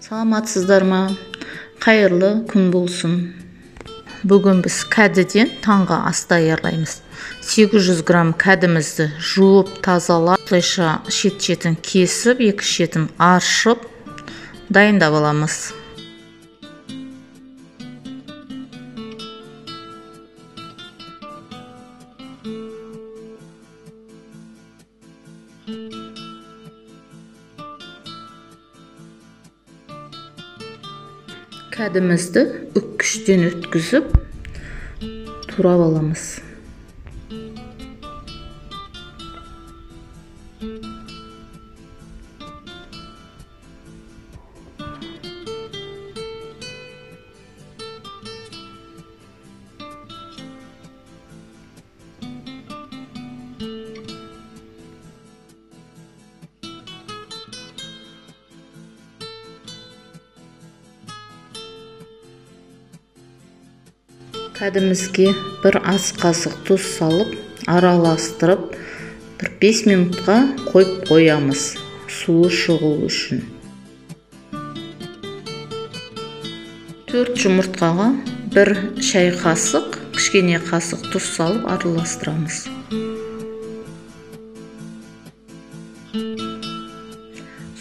Саламатсыздар ма? Қайырлы күн болсын. Бүгін біз кәдіден таңғы ас даярлаймыз. 800 грамм кәдімізді жуып, тазалап, осылайша шет-шетін кесіп, екі шетін аршып, дайындап аламыз. Кәдімізді үккіштен өткізіп, турап аламыз. Кәдімізге бір ас қасық тұз салып, араластырып, бір 5 минутқа қойып қоямыз, суы шығу үшін. 4 жұмыртқаға бір шай қасық, кішкене қасық тұз салып араластырамыз.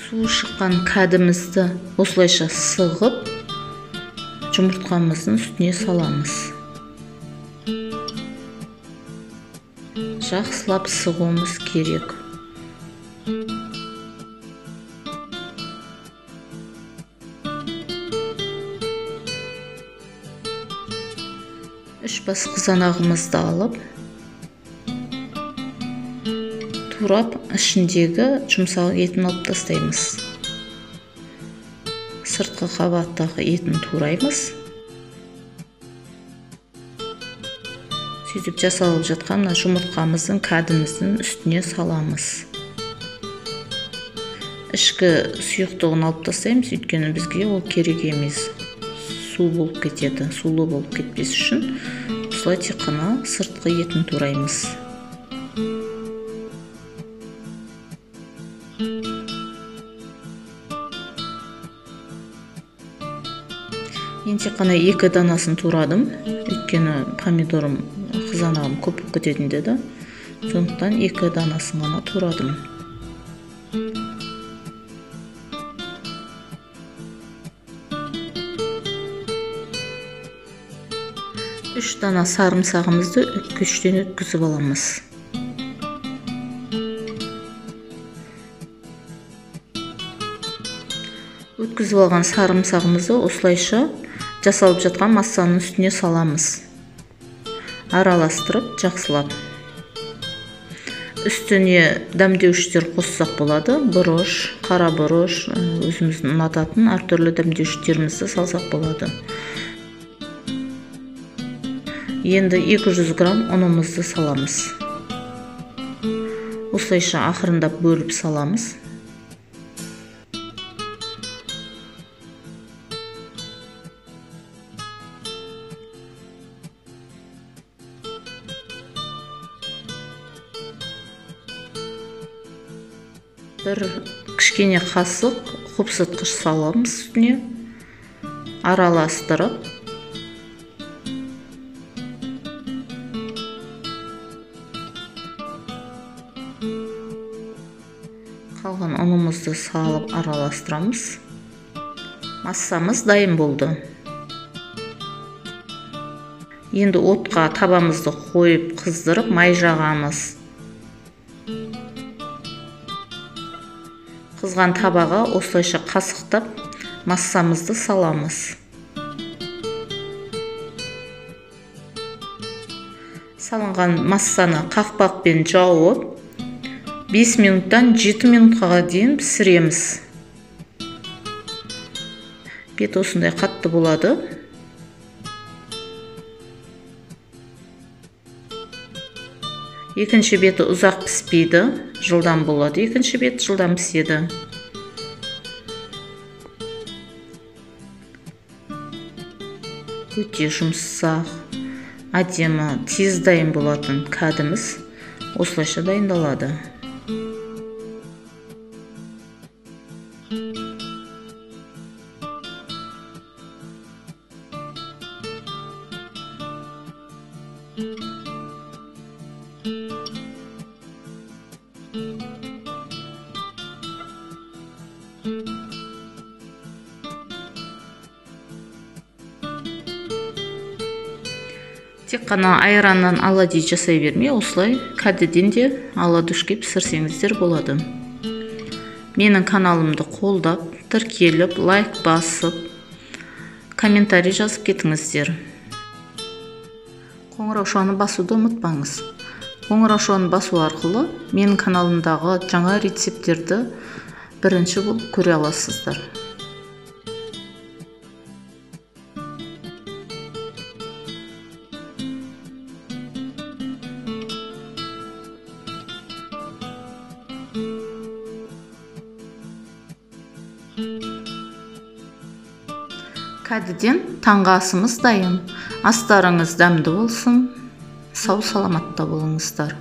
Суы шыққан кәдімізді осылайша сығып, жұмыртқамыздың үстіне саламыз. Жақсылап сығуымыз керек. Үш бас қызанағымызды алып, турап, ішіндегі жұмсақ етін алып тастаймыз. Сыртқы қабаттағы етін тураймыз. Сөйтіп жасалып жатқан жұмыртқамыздың кәдіміздің үстіне саламыз. Ішкі сұйықтығын алып тастаймыз, өйткені бізге ол керек емес. Су болып кетеді, сулы болып кетпес үшін осылай тек қана сыртқы етін тураймыз. Мен тек қана 2 данасын турадым, өйткені помидорым қызанағым көп болып кететін деді. Сондықтан 2 данасын ғана турадым. Үш дана сарымсағымызды үккіштен өткізіп аламыз. Өткізіп алған сарымсағымызды осылайша жасалып жатқан массаның үстіне саламыз. Араластырып, жақсылап. Үстіне дәмдеуіштер қоссақ болады. Бұрыш, қара бұрыш, өзіміздің ұнататын әртүрлі дәмдеуіштерімізді салсақ болады. Енді 200 грамм ұнымызды саламыз. Осылайша ақырындап бөліп саламыз. Бір кішкене қасық қопсытқыш саламыз үстіне, араластырып, қалған ұнымызды салып араластырамыз. Массамыз дайын болды. Енді отқа табамызды қойып қыздырып, май жағамыз. Қызған табаға осылайша қасықтап массамызды саламыз. Салынған массаны қақпақпен жауып, 5 минуттан 7 минутқа дейін пісіреміз. Бет осындай қатты болады. Екінші беті ұзақ піспейді, жылдам болады. Екінші бет жылдам піседі. Өте жұмсақ, әдемі, тез дайын болатын кәдіміз осылайша дайындалады. Тек қана айраннан оладьи жасай бермей, осылай кәдеден де оладушки пісірсеңіздер болады. Менің каналымды қолдап, тіркеліп, лайк басып, комментарий жазып кетіңіздер. Қоңырау шоуын басуды ұмытпаңыз. Қоңырау шоуын басу арқылы менің каналымдағы жаңа рецепттерді бірінші болып көре аласыздар. Кәдеден таңғы асымыз дайын. Астарыңыз дәмді болсын. Сау саламатта болыңыздар.